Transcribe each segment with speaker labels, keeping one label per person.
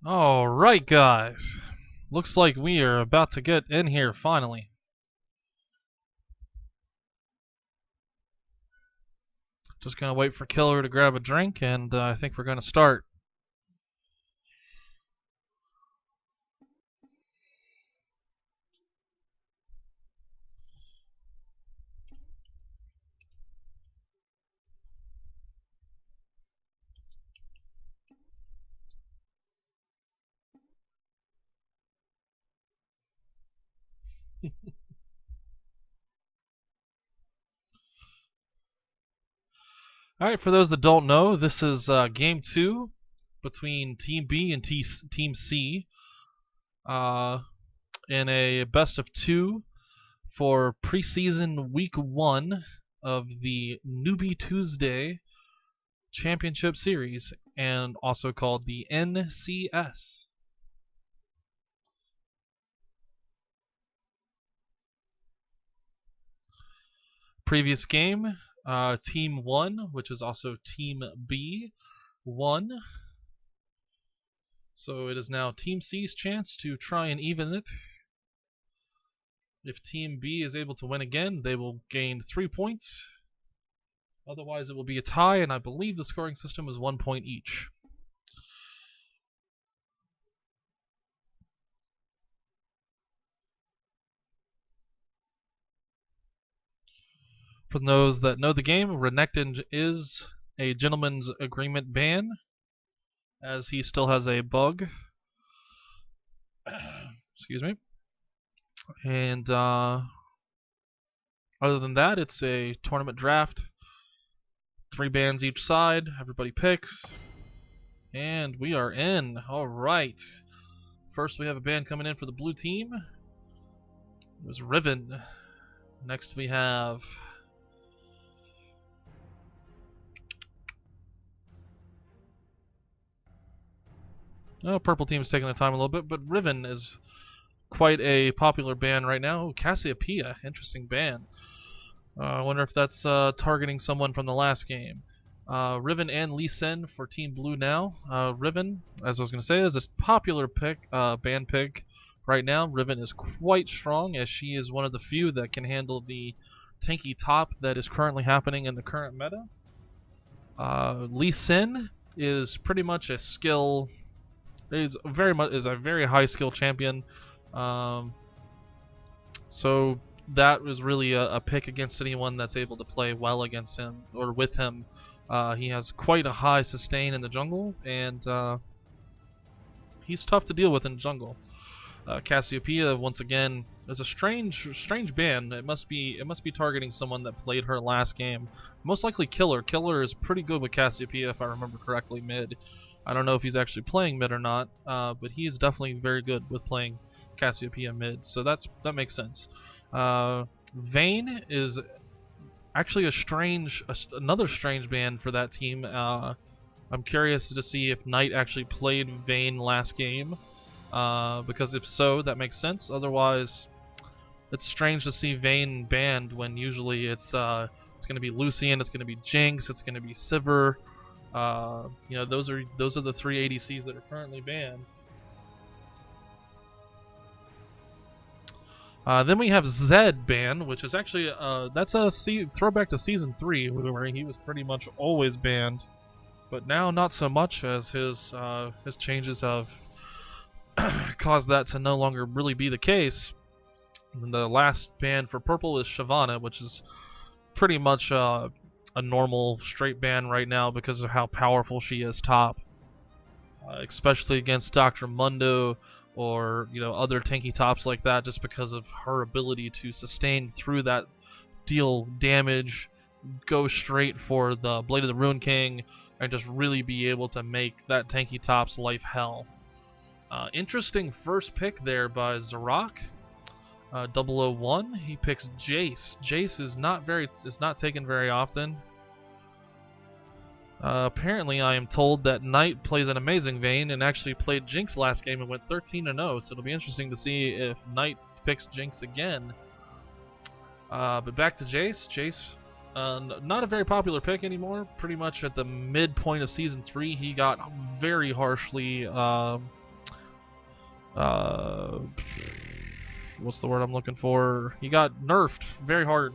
Speaker 1: Alright, guys. Looks like we are about to get in here finally. Just gonna wait for Killer to grab a drink, and I think we're gonna start. Alright, for those that don't know, this is game 2 between Team B and Team C in a best of 2 for preseason week 1 of the Newbie Tuesday Championship Series, and also called the NCS. Previous game, Team 1, which is also Team B, won. So it is now Team C's chance to try and even it. If Team B is able to win again, they will gain 3 points. Otherwise, it will be a tie, and I believe the scoring system is 1 point each. For those that know the game, Renekton is a gentleman's agreement ban, as he still has a bug. Excuse me. And other than that, it's a tournament draft. 3 bans each side. Everybody picks. And we are in. Alright. First, we have a ban coming in for the blue team. It was Riven. Next, we have... Oh, purple team's taking their time a little bit, but Riven is quite a popular ban right now. Cassiopeia, interesting ban. I wonder if that's targeting someone from the last game. Riven and Lee Sin for Team Blue now. Riven, as I was going to say, is a popular pick, ban pick right now. Riven is quite strong, as she is one of the few that can handle the tanky top that is currently happening in the current meta. Lee Sin is pretty much a skill... is a very high skill champion. So that was really a pick against anyone that's able to play well against him or with him. He has quite a high sustain in the jungle, and he's tough to deal with in jungle. Cassiopeia, once again, is a strange ban. It must be targeting someone that played her last game. Most likely Killer. Killer is pretty good with Cassiopeia, if I remember correctly, mid. I don't know if he's actually playing mid or not, but he is definitely very good with playing Cassiopeia mid, so that makes sense. Vayne is actually another strange ban for that team. I'm curious to see if Knight actually played Vayne last game, because if so, that makes sense. Otherwise, it's strange to see Vayne banned when usually it's going to be Lucian, it's going to be Jinx, it's going to be Sivir. You know, those are the 3 ADCs that are currently banned. Then we have Zed ban, which is actually that's a throwback to season 3, where he was pretty much always banned, but now not so much, as his changes have caused that to no longer really be the case. And the last ban for purple is Shyvana, which is pretty much a normal straight ban right now because of how powerful she is top, especially against Dr. Mundo or other tanky tops like that, just because of her ability to sustain through that, deal damage, go straight for the Blade of the Ruin King, and just really be able to make that tanky top's life hell. Interesting first pick there by Zarok. 001, he picks Jace. Jace is not taken very often. Apparently, I am told that Knight plays an amazing Vayne and actually played Jinx last game and went 13-0. So it'll be interesting to see if Knight picks Jinx again. But back to Jace. Jace, not a very popular pick anymore. Pretty much at the midpoint of season 3, he got very harshly uh, what's the word I'm looking for? He got nerfed very hard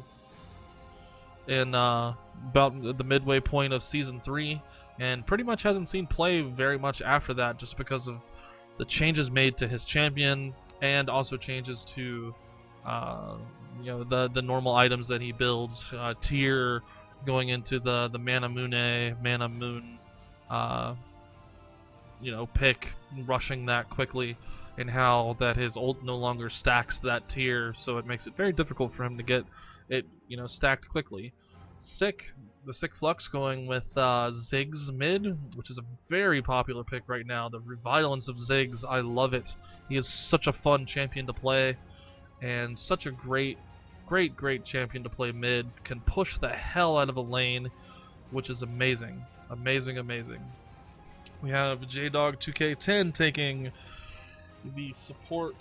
Speaker 1: in about the midway point of Season 3, and pretty much hasn't seen play very much after that, just because of the changes made to his champion, and also changes to uh, the normal items that he builds. Tier going into the mana moon uh, pick, rushing that quickly, and how that his ult no longer stacks that tier, so it makes it very difficult for him to get it stacked quickly. The Sick Flux going with Ziggs mid, which is a very popular pick right now. The Revivalence of Ziggs, I love it. He is such a fun champion to play, and such a great champion to play mid. Can push the hell out of the lane, which is amazing. Amazing. We have JDog2K10 taking the support.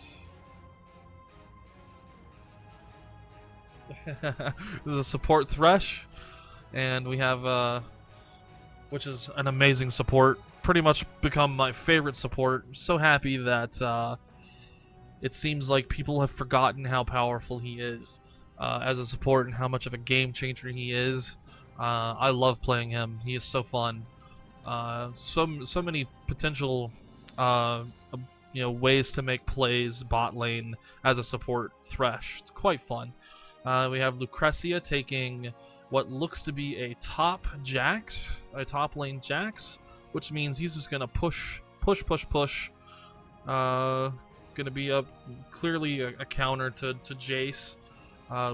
Speaker 1: The support Thresh, and we have which is an amazing support. Pretty much become my favorite support. So happy that it seems like people have forgotten how powerful he is as a support, and how much of a game changer he is. I love playing him. He is so fun. So many potential ways to make plays bot lane as a support Thresh. It's quite fun. We have Lucrecia taking what looks to be a top lane Jax, which means he's just gonna push. Gonna be clearly a counter to Jace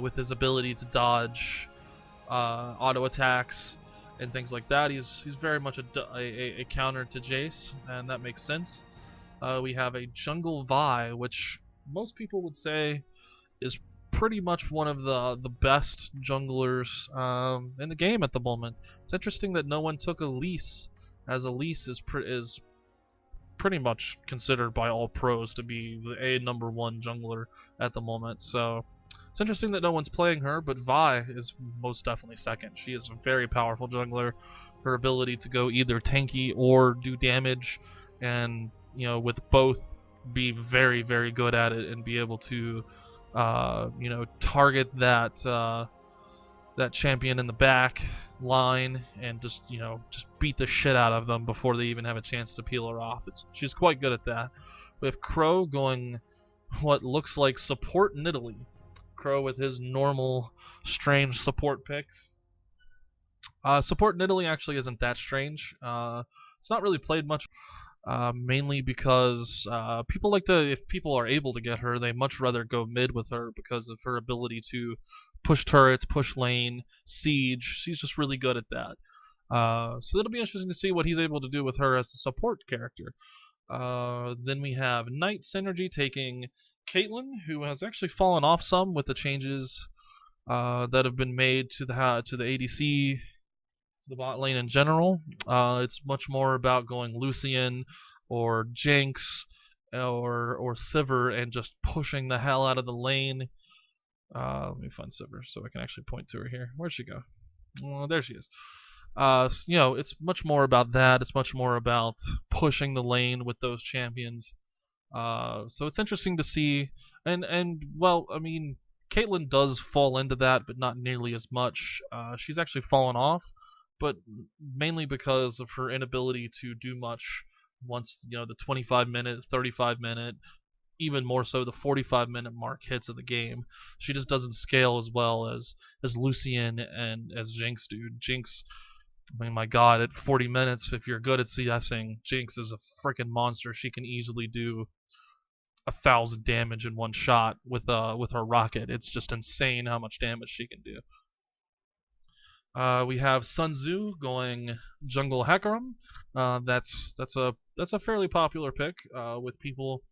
Speaker 1: with his ability to dodge auto attacks and things like that. He's very much a counter to Jace, and that makes sense. We have a jungle Vi, which most people would say is pretty much one of the best junglers in the game at the moment. It's interesting that no one took Elise, as Elise is pretty much considered by all pros to be the #1 jungler at the moment. So it's interesting that no one's playing her, but Vi is most definitely second. She is a very powerful jungler. Her ability to go either tanky or do damage, and with both, be very good at it, and be able to target that champion in the back line, and just beat the shit out of them before they even have a chance to peel her off. She's quite good at that. We have Crow going what looks like support Nidalee. Crow with his normal strange support picks. Support Nidalee actually isn't that strange. It's not really played much. Mainly because people if people are able to get her, they much rather go mid with her because of her ability to push turrets, push lane, siege. She's just really good at that. So it'll be interesting to see what he's able to do with her as a support character. Then we have Knight Synergy taking Caitlyn, who has actually fallen off some with the changes that have been made to the ADC, the bot lane in general. It's much more about going Lucian or Jinx or Sivir and just pushing the hell out of the lane. Let me find Sivir so I can actually point to her here. Where'd she go? Well, there she is. It's much more about that. It's much more about pushing the lane with those champions. So it's interesting to see, and well, I mean, Caitlyn does fall into that, but not nearly as much. She's actually fallen off, but mainly because of her inability to do much once the 25-minute, 35-minute, even more so the 45-minute mark hits of the game. She just doesn't scale as well as Lucian and as Jinx do. Jinx, I mean, my god, at 40 minutes, if you're good at CSing, Jinx is a freaking monster. She can easily do 1,000 damage in one shot with her rocket. It's just insane how much damage she can do. We have Sun Tzu going Jungle Hecarim. That's a fairly popular pick with people,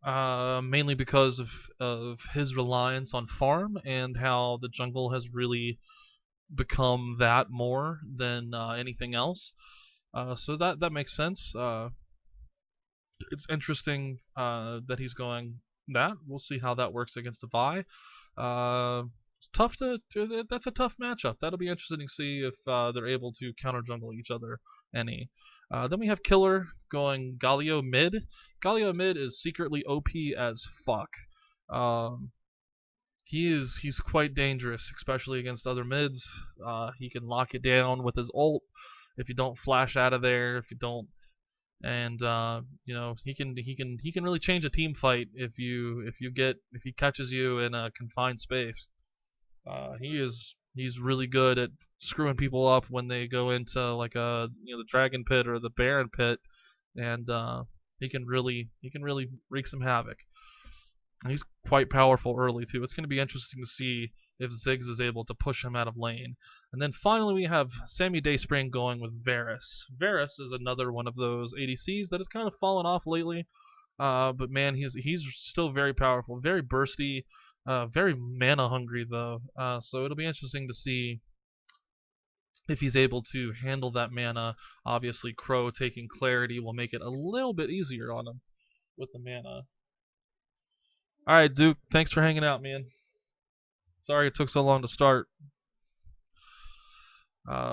Speaker 1: mainly because of his reliance on farm, and how the jungle has really become that more than anything else. So that makes sense. It's interesting that he's going that. We'll see how that works against a Vi. That's a tough matchup. That'll be interesting to see if they're able to counter jungle each other any. Then we have Killer going Galio mid. Galio mid is secretly OP as fuck. Um, he's quite dangerous, especially against other mids. He can lock it down with his ult if you don't flash out of there, if you don't, and he can really change a team fight if he catches you in a confined space. He's really good at screwing people up when they go into like the dragon pit or the baron pit, and he can really wreak some havoc. And he's quite powerful early too. It's going to be interesting to see if Ziggs is able to push him out of lane. And then finally we have Sammy Dayspring going with Varus. Varus is another one of those ADCs that has kind of fallen off lately. But man, he's still very powerful, very bursty, very mana hungry though. So it'll be interesting to see if he's able to handle that mana. Obviously, Crow taking clarity will make it a little bit easier on him with the mana. All right, Duke. Thanks for hanging out, man. Sorry it took so long to start.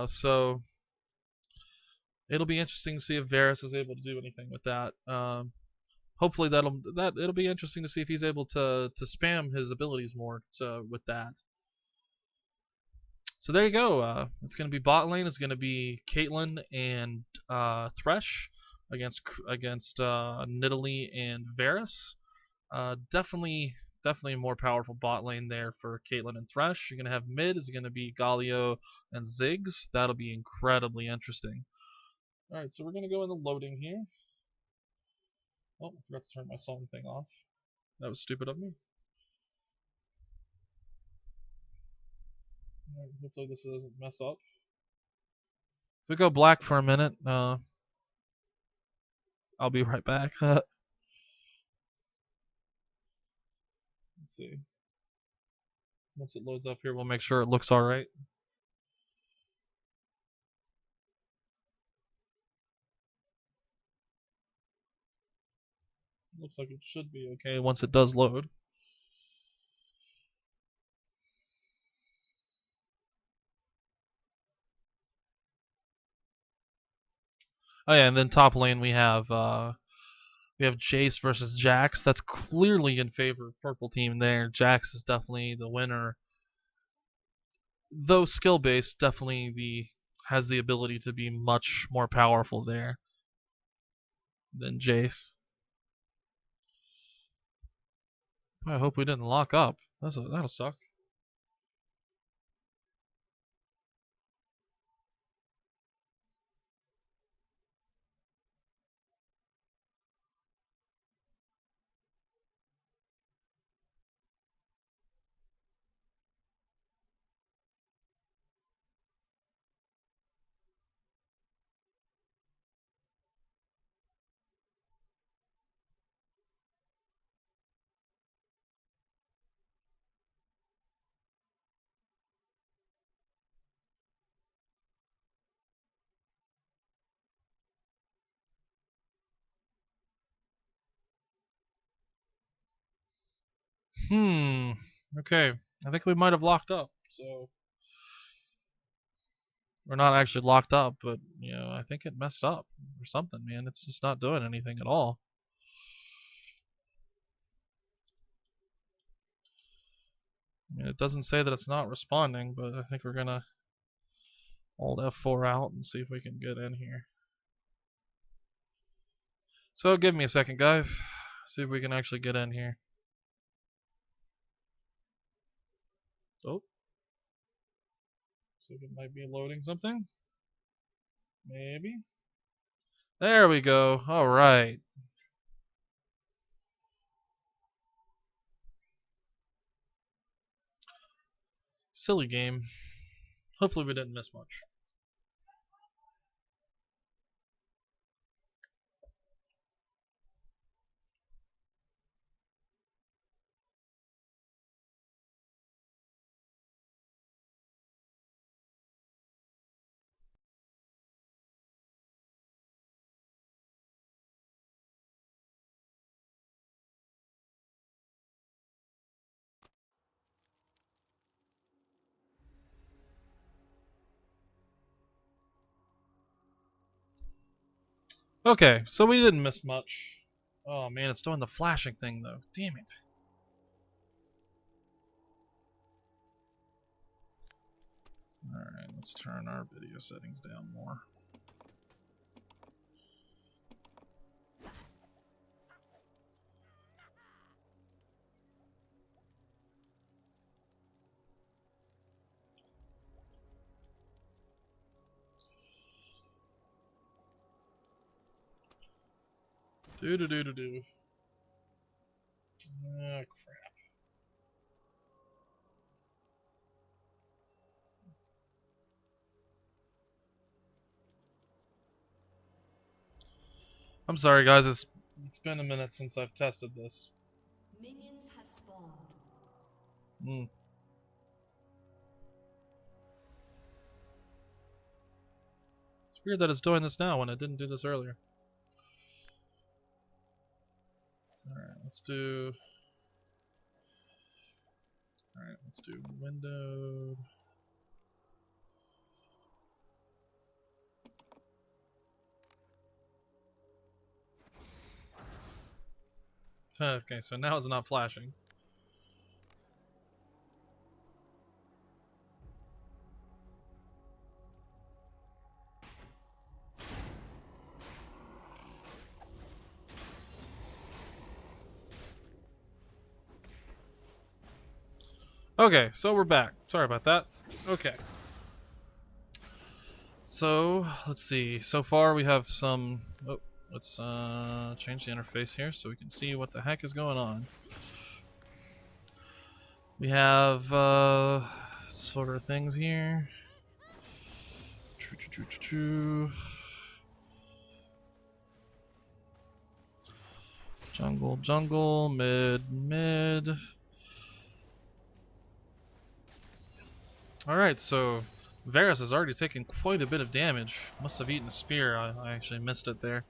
Speaker 1: So it'll be interesting to see if Varus is able to do anything with that. Hopefully it'll be interesting to see if he's able to spam his abilities more with that. So there you go. It's going to be bot lane. It's going to be Caitlyn and Thresh against Nidalee and Varus. Definitely a more powerful bot lane there for Caitlyn and Thresh. You're going to have mid is going to be Galio and Ziggs. That'll be incredibly interesting. Alright, so we're going to go into loading here. Oh, I forgot to turn my song thing off. That was stupid of me. Alright, hopefully this doesn't mess up. If we go black for a minute, I'll be right back. Let's see. Once it loads up here, we'll make sure it looks alright. Looks like it should be okay once it does load. Oh yeah, and then top lane we have Jace versus Jax. That's clearly in favor of purple team there. Jax is definitely the winner. Though skill based, definitely has the ability to be much more powerful there than Jace. I hope we didn't lock up. That'll suck. Okay. I think we might have locked up. So we're not actually locked up, but I think it messed up or something, man. It's just not doing anything at all. I mean, it doesn't say that it's not responding, but I think we're gonna Alt F4 out and see if we can get in here. So give me a second, guys. See if we can actually get in here. Oh. Looks like it might be loading something. Maybe. There we go. Alright. Silly game. Hopefully we didn't miss much. Okay, so we didn't miss much. Oh man, it's doing the flashing thing though. Damn it. Alright, let's turn our video settings down more. Do. Ah, crap. I'm sorry guys, it's been a minute since I've tested this.
Speaker 2: Minions have spawned.
Speaker 1: Hmm. It's weird that it's doing this now when it didn't do this earlier. Alright, let's do windowed. Okay, so now it's not flashing. Okay, so we're back. Sorry about that. Okay. So, let's see. So far we have some... Oh, let's change the interface here so we can see what the heck is going on. We have sort of things here. Jungle, mid. Alright, so Varus has already taken quite a bit of damage. Must have eaten a spear. I actually missed it there.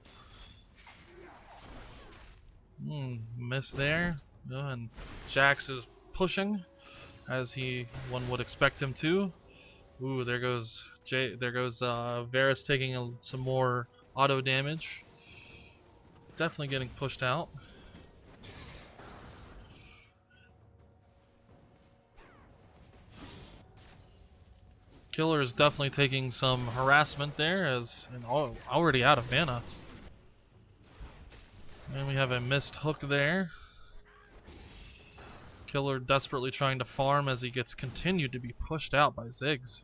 Speaker 1: Missed there. And Jax is pushing, as one would expect him to. Ooh, there goes Varus taking some more auto damage. Definitely getting pushed out. Killer is definitely taking some harassment there, already out of mana. And we have a missed hook there. Killer desperately trying to farm as he gets continued to be pushed out by Ziggs.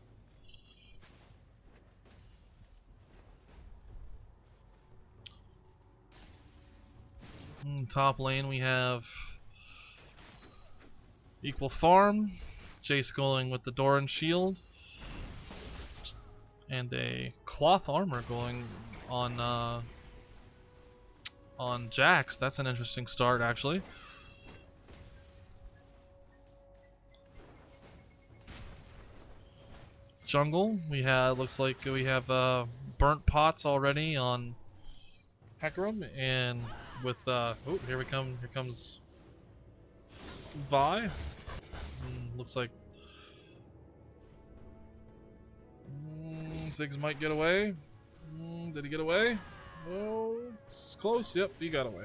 Speaker 1: Top lane we have equal farm. Jace going with the Doran shield. And a cloth armor going on Jax. That's an interesting start, actually. Jungle, looks like we have burnt pots already on Hecarim, and with here comes Vi. Looks like Ziggs might get away. Did he get away? Oh, it's close. Yep, he got away.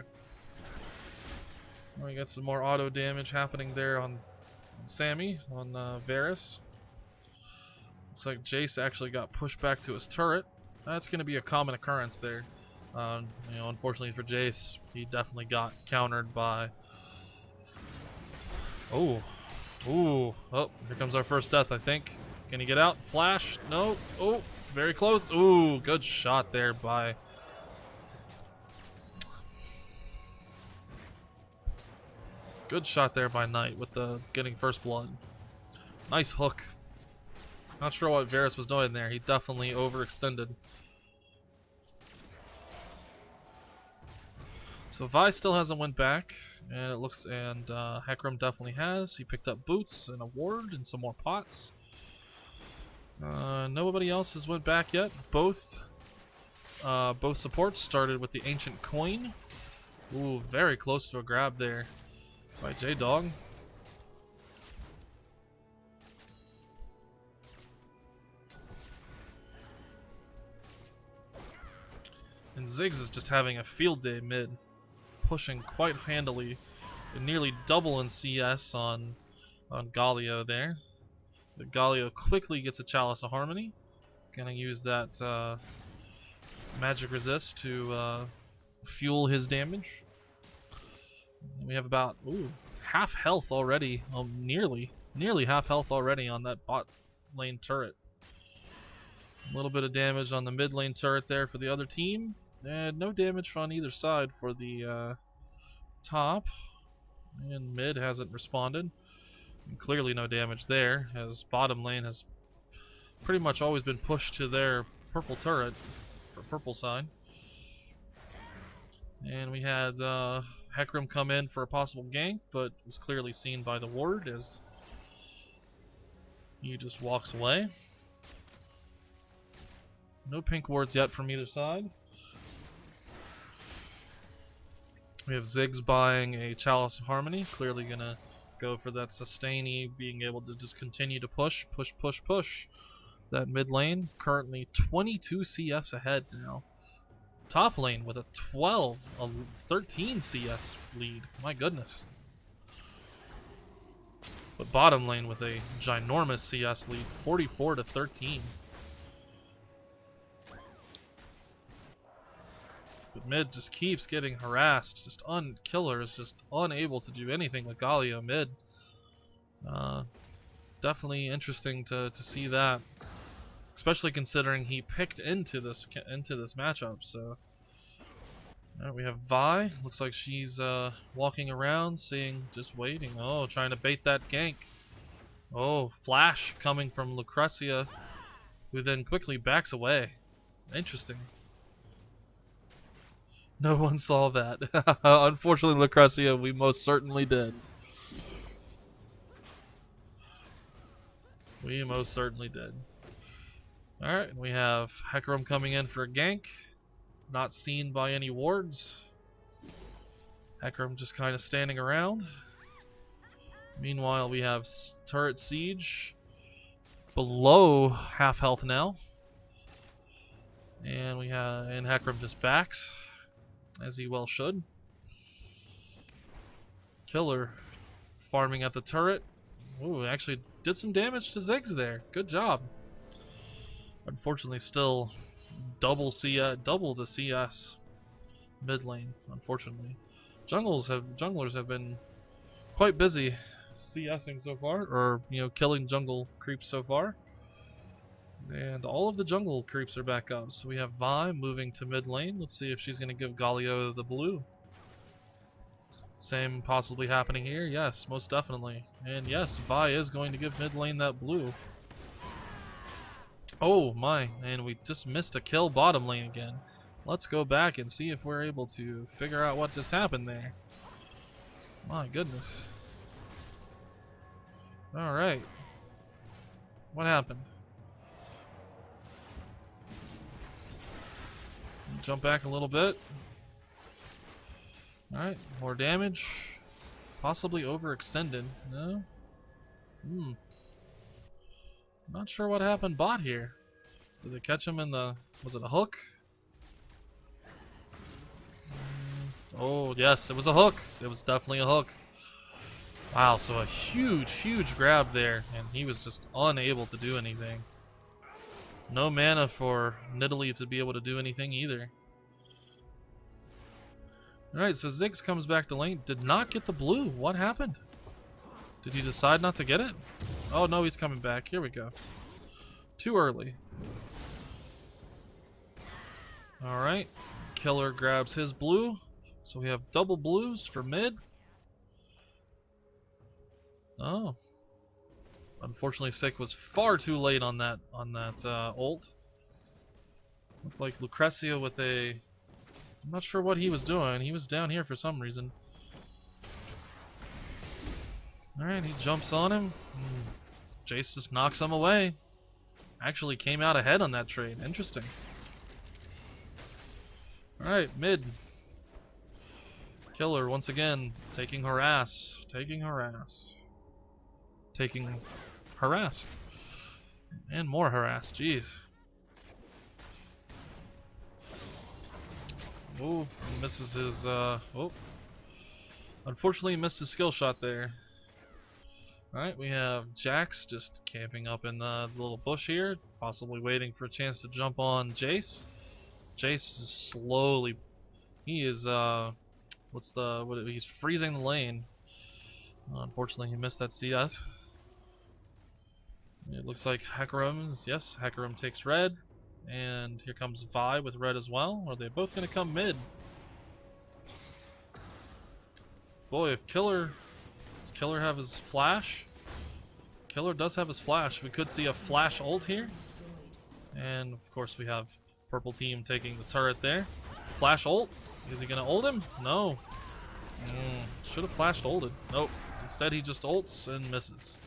Speaker 1: We got some more auto damage happening there on Sammy, on Varus. Looks like Jace actually got pushed back to his turret. That's going to be a common occurrence there. Unfortunately for Jace, he definitely got countered by... Oh, here comes our first death, I think. Can he get out? Flash? No. Oh, very close. Ooh, good shot there by... Good shot there by Knight with the getting first blood. Nice hook. Not sure what Varus was doing there. He definitely overextended. So Vi still hasn't went back, and Hecarim definitely has. He picked up boots and a ward and some more pots. Nobody else has went back yet. Both supports started with the ancient coin. Ooh, very close to a grab there by J-Dog. And Ziggs is just having a field day mid, pushing quite handily, and nearly double in CS on Galio there. But Galio quickly gets a Chalice of Harmony. Gonna use that magic resist to fuel his damage. And we have about half health already, nearly half health already on that bot lane turret. A little bit of damage on the mid lane turret there for the other team, and no damage on either side for the top. And mid hasn't responded. And clearly no damage there, as bottom lane has pretty much always been pushed to their purple turret, or purple side. And we had Hecarim come in for a possible gank, but was clearly seen by the ward as he just walks away. No pink wards yet from either side. We have Ziggs buying a Chalice of Harmony, clearly gonna go for that sustainy, being able to just continue to push that mid lane. Currently 22 CS ahead now. Top lane with a 13 CS lead. My goodness. But bottom lane with a ginormous CS lead, 44 to 13. But mid just keeps getting harassed. Killer is just unable to do anything with Galio mid. Definitely interesting to see that, especially considering he picked into this matchup. So we have Vi. Looks like she's walking around, just waiting. Oh, trying to bait that gank. Oh, flash coming from Lucrecia, who then quickly backs away. Interesting. No one saw that. Unfortunately, Lucrecia, we most certainly did. We most certainly did. Alright, we have Hecarim coming in for a gank. Not seen by any wards. Hecarim just kind of standing around. Meanwhile, we have turret siege. Below half health now. And Hecarim just backs, as he well should. Killer farming at the turret. Ooh, actually did some damage to Ziggs there. Good job. Unfortunately, still double the CS mid lane. Unfortunately, junglers have been quite busy CSing so far, or killing jungle creeps so far. And all of the jungle creeps are back up. So we have Vi moving to mid lane. Let's see if she's going to give Galio the blue. Same possibly happening here. Yes, most definitely. And yes, Vi is going to give mid lane that blue. Oh my, and we just missed a kill bottom lane again. Let's go back and see if we're able to figure out what just happened there. My goodness. Alright. What happened? Jump back a little bit. Alright, more damage. Possibly overextended. No? Not sure what happened bot here. Did they catch him in the... was it a hook? Oh, yes, it was a hook. It was definitely a hook. Wow, so a huge grab there, and he was just unable to do anything. No mana for Nidalee to be able to do anything either. Alright, so Ziggs comes back to lane. Did not get the blue. What happened? Did he decide not to get it? Oh no, he's coming back. Here we go. Too early. Alright. Killer grabs his blue. So we have double blues for mid. Oh. Unfortunately, Sick was far too late on that ult. Looked like Lucrecia with a... I'm not sure what he was doing. He was down here for some reason. Alright, he jumps on him. Jace just knocks him away. Actually came out ahead on that trade. Interesting. Alright, mid. Killer once again taking harass. Taking harass. And more harass. Jeez. Oh, he misses his, oh. Unfortunately, he missed his skill shot there. Alright, we have Jax just camping up in the little bush here, possibly waiting for a chance to jump on Jace. Jace is slowly, he is, he's freezing the lane. Unfortunately, he missed that CS. It looks like Hecarim takes red, and here comes Vi with red as well. Are they both going to come mid? Boy, if does Killer have his flash? Killer does have his flash. We could see a flash ult here. And of course we have purple team taking the turret there. Flash ult? Is he going to ult him? No. Should have flashed ulted. Nope. Instead he just ults and misses.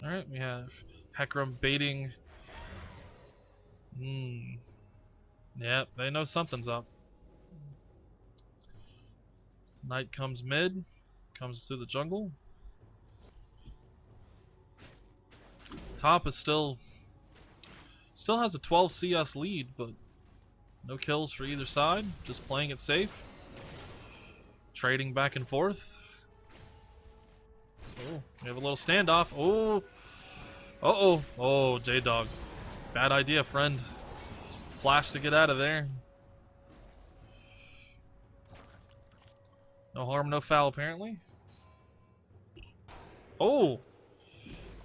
Speaker 1: Alright, we have Hecarim baiting. Yeah, they know something's up. Knight comes mid, comes to the jungle. Top is still has a 12 CS lead, but no kills for either side. Just playing it safe, trading back and forth. Oh, we have a little standoff. Oh, J-Dog. Bad idea, friend. Flash to get out of there. No harm, no foul, apparently. Oh!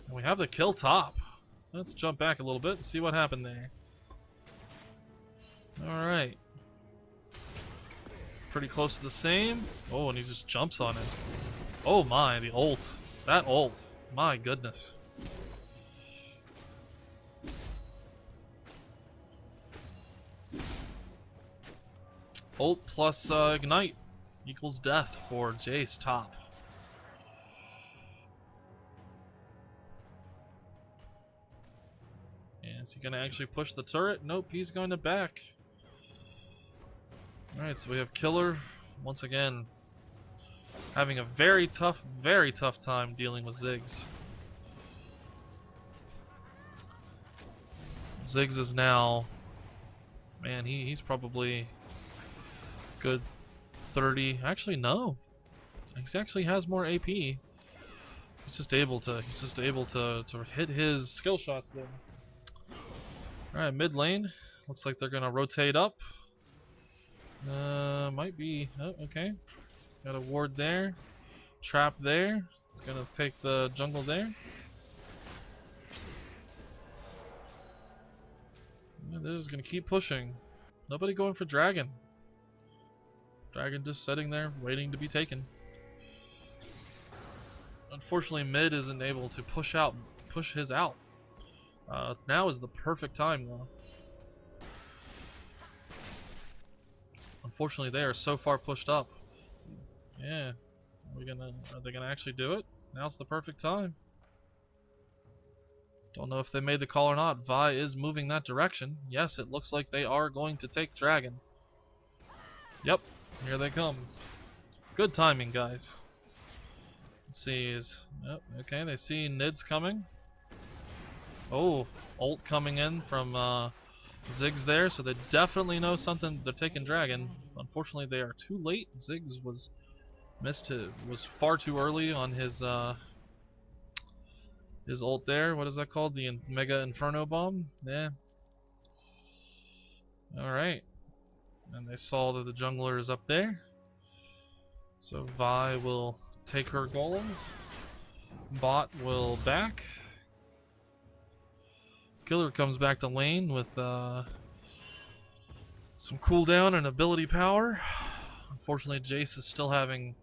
Speaker 1: And we have the kill top. Let's jump back a little bit and see what happened there. Alright. Pretty close to the same. Oh, and he just jumps on it. Oh my, the ult. That ult. My goodness. Ult plus ignite equals death for Jace top. And is he going to actually push the turret? Nope, he's going to back. Alright, so we have Killer once again having a very tough time dealing with Ziggs. Ziggs is now, man, he's probably good 30. Actually, no. He actually has more AP. He's just able to hit his skill shots there. Alright, mid lane. Looks like they're gonna rotate up. Might be. Oh, okay. Got a ward there. Trap there. It's gonna take the jungle there. Yeah, they're just gonna keep pushing. Nobody going for Dragon. Dragon just sitting there waiting to be taken. Unfortunately, mid isn't able to push his out. Now is the perfect time though. Unfortunately, they are so far pushed up. Yeah, are they gonna actually do it? Now's the perfect time. Don't know if they made the call or not. Vi is moving that direction. Yes, it looks like they are going to take Dragon. Yep, here they come. Good timing, guys. Let's see, okay, they see Nids coming. Oh, ult coming in from Ziggs there, so they definitely know something. They're taking Dragon. Unfortunately, they are too late. Ziggs was far too early on his ult there. What is that called? The Mega Inferno Bomb? Yeah. Alright. And they saw that the jungler is up there. So Vi will take her golems. Bot will back. Killer comes back to lane with some cooldown and ability power. Unfortunately, Jace is still having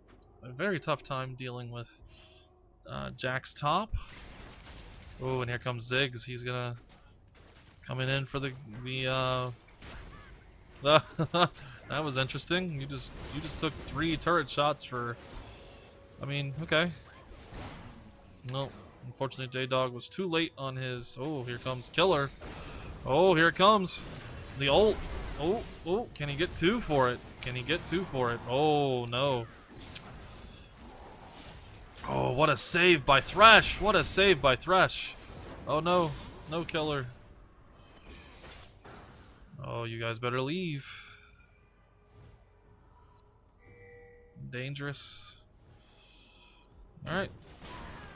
Speaker 1: a very tough time dealing with Jack's top. Oh, and here comes Ziggs. He's gonna coming in for the that was interesting. You just took 3 turret shots for. I mean, okay. No, unfortunately, J-Dog was too late on his. Oh, here comes Killer. Oh, here it comes the ult. Oh, can he get 2 for it? Can he get 2 for it? Oh no. Oh, what a save by Thresh! What a save by Thresh! Oh no, no Killer. Oh, you guys better leave. Dangerous. Alright.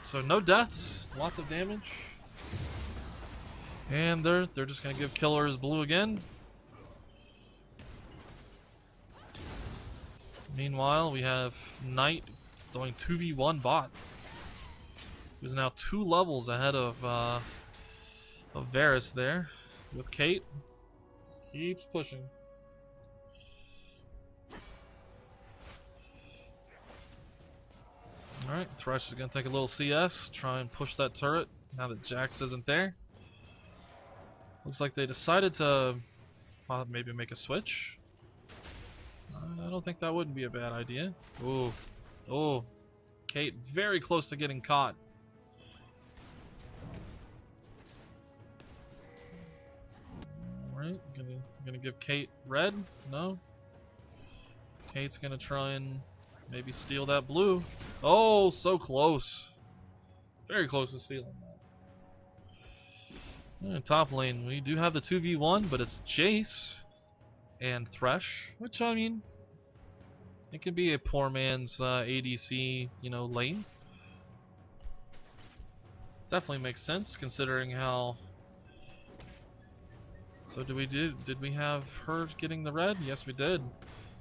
Speaker 1: So no deaths, lots of damage. And they're just gonna give killers blue again. Meanwhile, we have Knight going 2v1 bot. He's now 2 levels ahead of Varus there with Kate. Just keeps pushing. Alright, Thresh is gonna take a little CS, try and push that turret now that Jax isn't there. Looks like they decided to maybe make a switch. I don't think that wouldn't be a bad idea. Ooh. Oh. Kate very close to getting caught. Alright, gonna give Kate red? No? Kate's gonna try and maybe steal that blue. Oh, so close. Very close to stealing that. In top lane, we do have the 2v1, but it's Jace and Thresh, which, I mean, it can be a poor man's ADC, you know, lane. Definitely makes sense considering how. So did we have her getting the red? Yes, we did.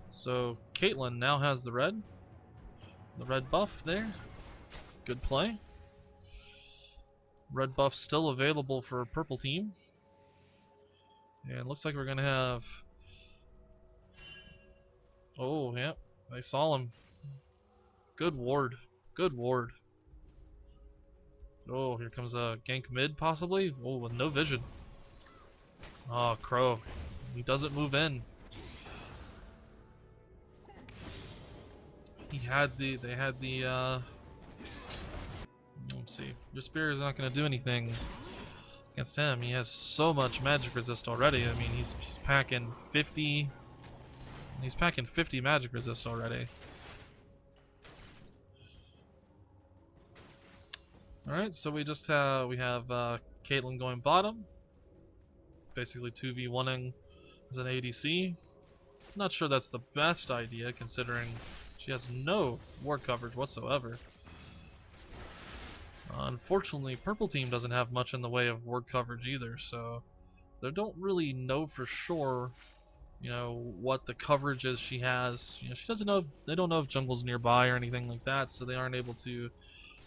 Speaker 1: So Caitlyn now has the red buff there. Good play. Red buff still available for purple team. And looks like we're gonna have. Oh, yeah, they saw him. Good ward. Good ward. Oh, here comes a gank mid, possibly. Oh, with no vision. Oh, Crow. He doesn't move in. They had the, let's see. Your spear is not going to do anything against him. He has so much magic resist already. I mean, he's packing 50. He's packing 50 magic resist already. Alright, so we just have Caitlyn going bottom. Basically 2v1ing as an ADC. Not sure that's the best idea considering she has no ward coverage whatsoever. Unfortunately, purple team doesn't have much in the way of ward coverage either, so they don't really know for sure, you know, what the coverage is she has. You know, she doesn't know. They don't know if jungle's nearby or anything like that, so they aren't able to, you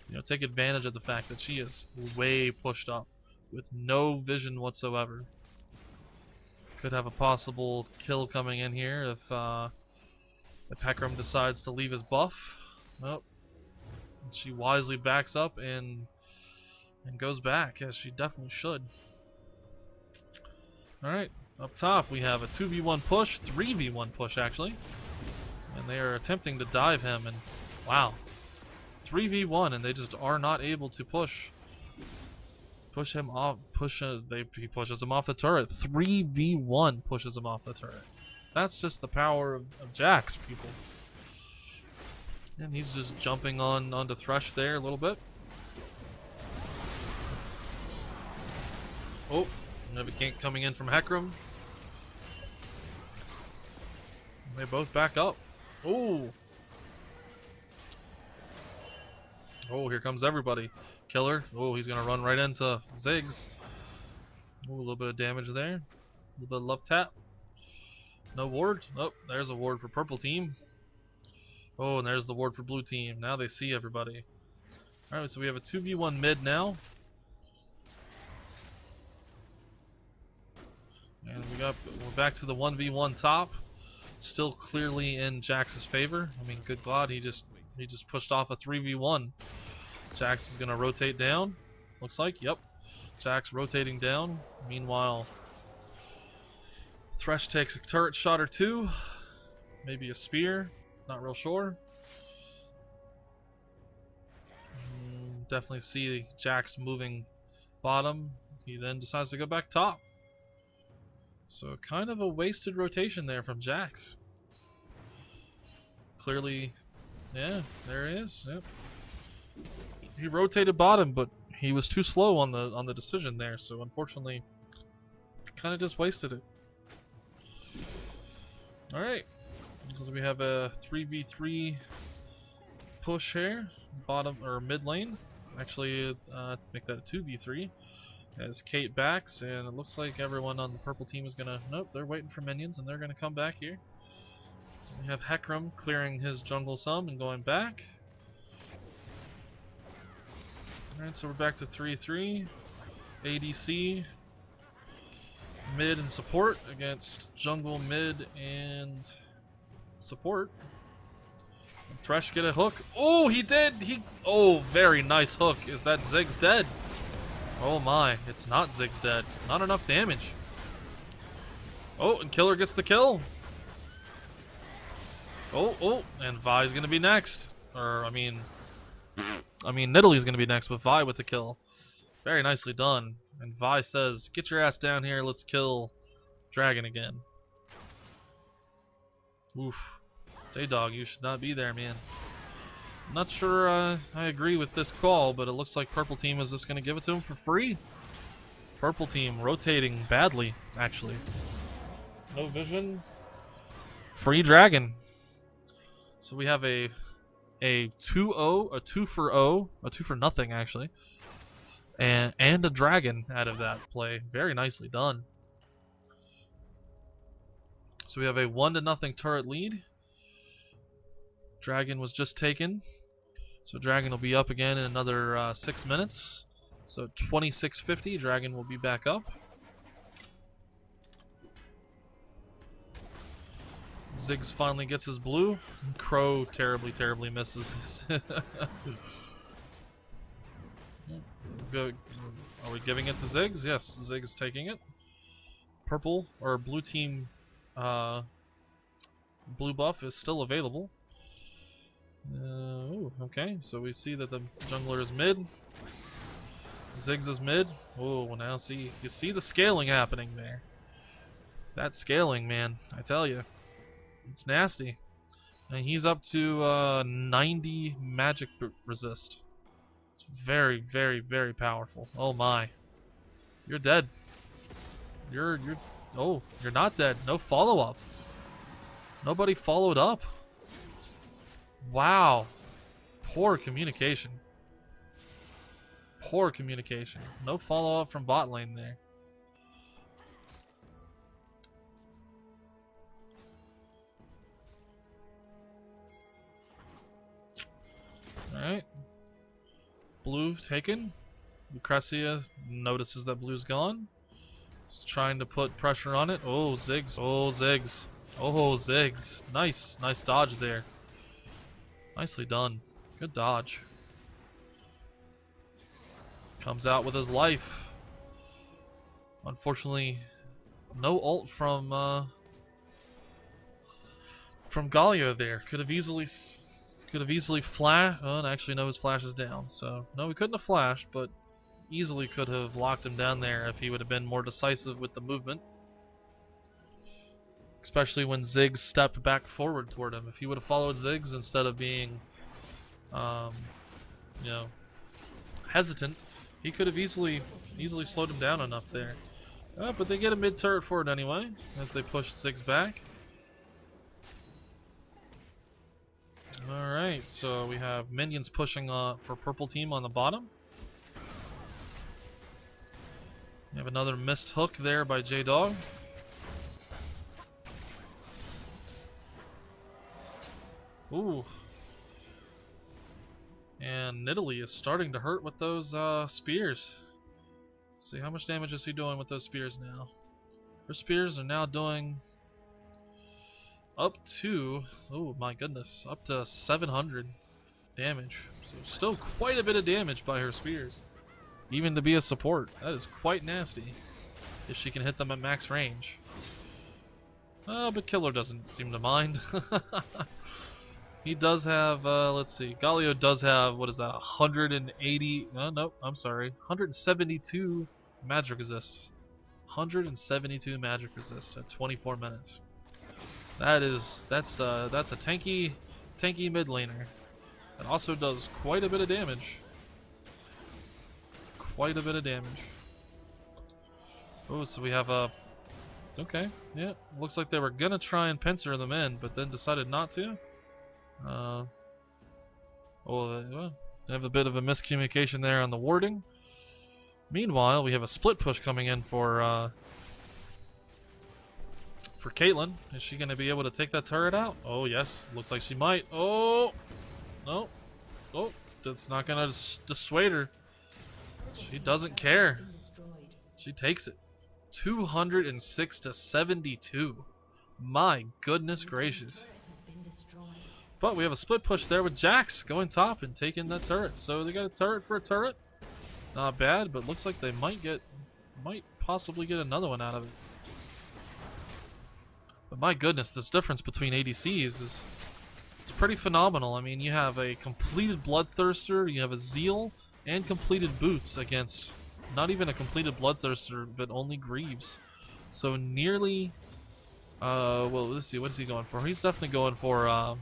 Speaker 1: know, take advantage of the fact that she is way pushed up with no vision whatsoever. Could have a possible kill coming in here if Hecarim decides to leave his buff. Nope. She wisely backs up and goes back, as she definitely should. Alright, up top we have a 2v1 push, 3v1 push actually. And they are attempting to dive him, and wow. 3v1 and they just are not able to push him off. He pushes him off the turret. 3v1 pushes him off the turret. That's just the power of Jax, people. And he's just jumping onto Thresh there a little bit. Oh, we have a gank coming in from Hecarim. They both back up. Oh. Oh, here comes everybody. Killer. Oh, he's gonna run right into Ziggs. Oh, a little bit of damage there. A little bit of love tap. No ward. Oh, there's a ward for purple team. Oh, and there's the ward for blue team. Now they see everybody. Alright, so we have a 2v1 mid now. And we're back to the 1v1 top. Still clearly in Jax's favor. I mean, good God, he just pushed off a 3v1. Jax is gonna rotate down. Looks like, yep. Jax rotating down. Meanwhile, Thresh takes a turret shot or two. Maybe a spear. Not real sure. Definitely see Jax moving bottom. He then decides to go back top. So kind of a wasted rotation there from Jax. Clearly, yeah, there he is. Yep. He rotated bottom, but he was too slow on the decision there. So unfortunately, kind of just wasted it. Alright, because we have a 3v3 push here, bottom or mid lane. Actually, make that a 2v3. As Kate backs, and it looks like everyone on the purple team is gonna. Nope, they're waiting for minions, and they're gonna come back here. We have Hecarim clearing his jungle some and going back. Alright, so we're back to 3-3. ADC, mid and support against jungle, mid, and support. Thresh get a hook. Oh, he did! Oh, very nice hook. Is that Ziggs dead? Oh my, it's not Ziggs dead. Not enough damage. Oh, and Killer gets the kill. Oh, and Vi's gonna be next. Or, I mean, Nidalee's gonna be next with Vi with the kill. Very nicely done. And Vi says, get your ass down here, let's kill Dragon again. Oof. J-Dog, you should not be there, man. I'm not sure I agree with this call, but it looks like Purple Team is just going to give it to him for free. Purple Team rotating badly, actually. No vision. Free Dragon. So we have a 2-0, a 2 for 0, a 2 for nothing actually, and a Dragon out of that play. Very nicely done. So we have a 1-0 turret lead. Dragon was just taken. So Dragon will be up again in another 6 minutes. So 26:50, Dragon will be back up. Ziggs finally gets his blue. Crow terribly misses his. Are we giving it to Ziggs? Yes, Ziggs is taking it. Purple or blue team blue buff is still available. Ooh, okay, so we see that the jungler is mid. Ziggs is mid. Oh, now you see the scaling happening there. That scaling, man, I tell you, it's nasty. And he's up to 90 magic resist. It's very powerful. Oh my, you're dead. You're not dead. No follow up. Nobody followed up. Wow. Poor communication. Poor communication. No follow up from bot lane there. Alright. Blue taken. Lucrecia notices that blue's gone. He's trying to put pressure on it. Oh, Ziggs. Oh, Ziggs. Oh, Ziggs. Nice dodge there. Nicely done. Good dodge. Comes out with his life. Unfortunately, no ult from Galio there. Could have easily flashed. Oh, and actually no, his flash is down. So no, we couldn't have flashed, but easily could have locked him down there if he would have been more decisive with the movement. Especially when Ziggs stepped back forward toward him. If he would have followed Ziggs instead of being, hesitant, he could have easily slowed him down enough there. But they get a mid turret for it anyway, as they push Ziggs back. Alright, so we have minions pushing for purple team on the bottom. We have another missed hook there by J-Dog. Ooh. And Nidalee is starting to hurt with those spears. Let's see, how much damage is he doing with those spears now? Her spears are now doing up to, oh my goodness, up to 700 damage. So still quite a bit of damage by her spears. Even to be a support, that is quite nasty if she can hit them at max range. But Killer doesn't seem to mind. He does have, let's see, Galio does have, what is that, 180, no, I'm sorry, 172 magic resist. 172 magic resist at 24 minutes. That's a tanky mid laner. That also does quite a bit of damage. Quite a bit of damage. Oh, so we have a Okay, yeah. Looks like they were gonna try and pincer them in, but then decided not to. Well, they have a bit of a miscommunication there on the warding. Meanwhile, we have a split push coming in for Caitlyn. Is she gonna be able to take that turret out? Oh yes, looks like she might. Oh, no. Oh, that's not gonna dissuade her. She doesn't care. She takes it. 206 to 72. My goodness gracious. But we have a split push there with Jax going top and taking that turret. So they got a turret for a turret. Not bad, but looks like they might possibly get another one out of it. But my goodness, this difference between ADCs is it's pretty phenomenal. I mean, you have a completed Bloodthirster, you have a Zeal, and completed Boots against not even a completed Bloodthirster, but only Greaves. So nearly, well, let's see, what is he going for? He's definitely going for, well,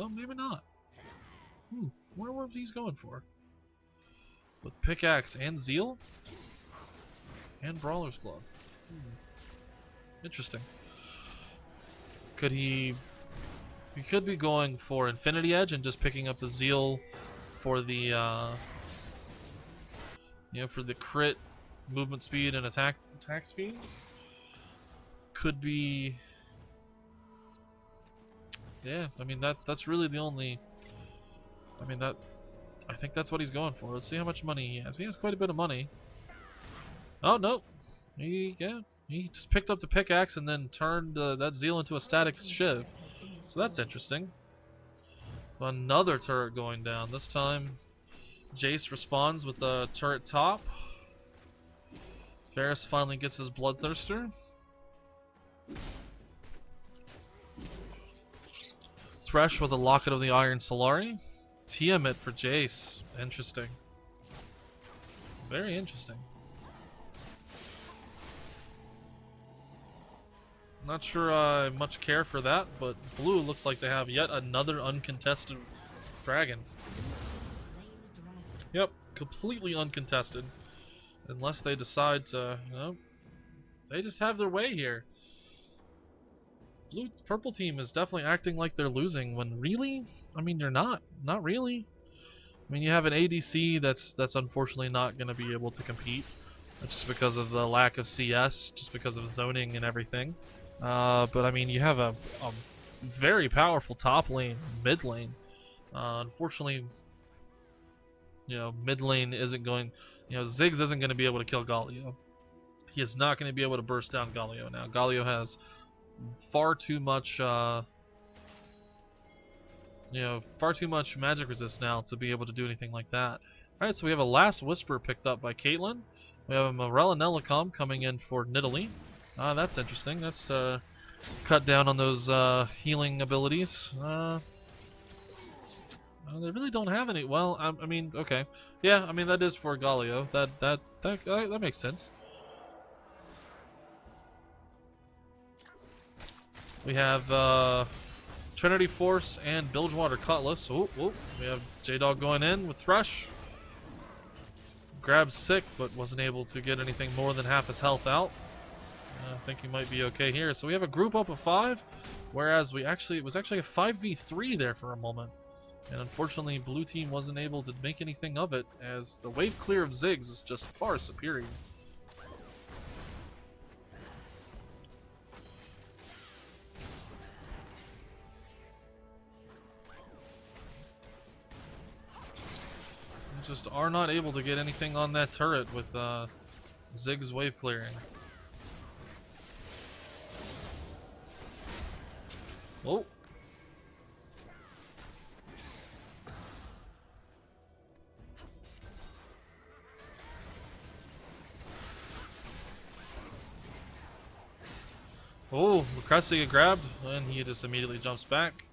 Speaker 1: maybe not. Where was he going for? With Pickaxe and Zeal? And Brawler's Glove. Interesting. Could he could be going for Infinity Edge and just picking up the Zeal for the for the crit, movement speed, and attack speed. Could be, yeah. I mean that's really the only. I mean I think that's what he's going for. Let's see how much money he has. He has quite a bit of money. Oh no, he just picked up the pickaxe and then turned that Zeal into a static shiv. So that's interesting. Another turret going down. This time, Jace responds with the turret top. Varus finally gets his Bloodthirster. Thresh with a Locket of the Iron Solari. Tiamat for Jace. Interesting. Very interesting. Not sure I much care for that, but blue looks like they have yet another uncontested dragon. Yep, completely uncontested. Unless they decide to, they just have their way here. Purple team is definitely acting like they're losing when really, I mean, you're not. Not really. I mean, you have an ADC that's unfortunately not going to be able to compete, just because of the lack of CS, just because of zoning and everything. But I mean, you have a very powerful top lane, mid lane. Unfortunately, mid lane isn't going. Ziggs isn't going to be able to kill Galio. He is not going to be able to burst down Galio now. Galio has far too much, far too much magic resist now to be able to do anything like that. All right, so we have a Last Whisper picked up by Caitlyn. We have a Morella Nelicom coming in for Nidalee. That's interesting. That's cut down on those healing abilities. They really don't have any. Well, I mean, okay, yeah. I mean, that is for Galio. That makes sense. We have Trinity Force and Bilgewater Cutlass. Oh, we have J-Dog going in with Thresh. Grab's sick, but wasn't able to get anything more than half his health out. I think he might be okay here. So we have a group up of 5, whereas it was actually a 5v3 there for a moment. And unfortunately, blue team wasn't able to make anything of it, as the wave clear of Ziggs is just far superior. Just are not able to get anything on that turret with Ziggs wave clearing. Oh. Oh, Lucrezia get grabbed, and he just immediately jumps back.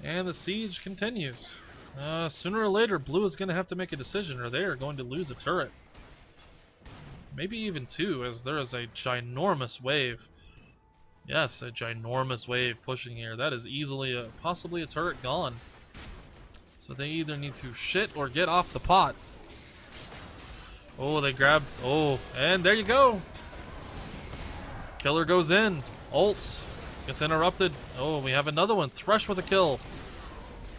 Speaker 1: And the siege continues. Sooner or later, blue is going to have to make a decision, or they are going to lose a turret. Maybe even 2, as there is a ginormous wave Yes, a ginormous wave pushing here. That is easily possibly a turret gone. So they either need to shit or get off the pot. Oh, they grabbed. Oh, and there you go. Killer goes in. Ults. Gets interrupted. Oh, we have another one. Thresh with a kill.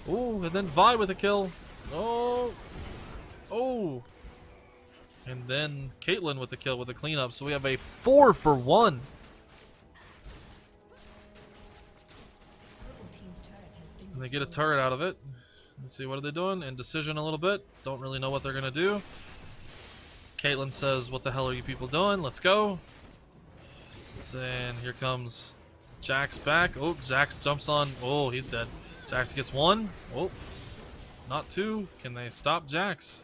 Speaker 1: Oh, and then Vi with a kill. Oh. Oh. And then Caitlyn with the kill with the cleanup. So we have a 4-for-1. And they get a turret out of it. Let's see, what are they doing? Indecision a little bit. Don't really know what they're going to do. Caitlyn says, what the hell are you people doing? Let's go. And here comes Jax back. Oh, Jax jumps on. Oh, he's dead. Jax gets one. Oh, not two. Can they stop Jax?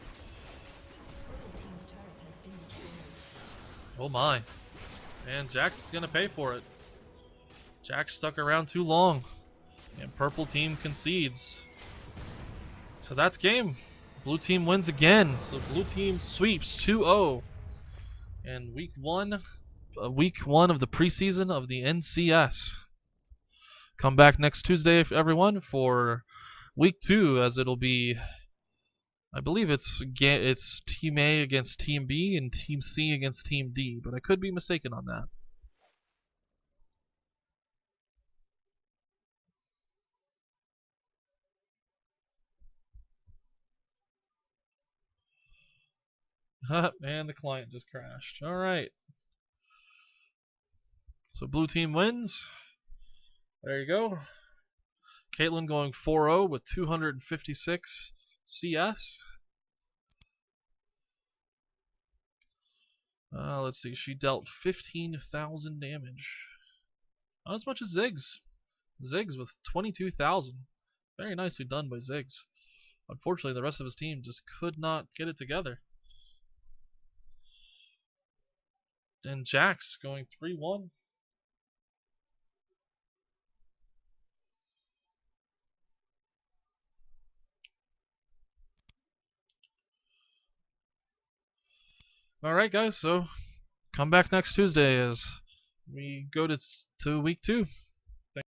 Speaker 1: Oh my. And Jax is going to pay for it. Jax stuck around too long. And purple team concedes. So that's game. Blue team wins again. So blue team sweeps 2-0. And week one of the preseason of the NCS. Come back next Tuesday, everyone, for week 2, as it'll be, I believe it's Team A against Team B and Team C against Team D, but I could be mistaken on that. And the client just crashed. Alright. So blue team wins. There you go. Caitlyn going 4-0 with 256 CS. Let's see. She dealt 15,000 damage. Not as much as Ziggs. Ziggs with 22,000. Very nicely done by Ziggs. Unfortunately, the rest of his team just could not get it together. And Jax going 3-1. Alright guys, so come back next Tuesday as we go to week 2.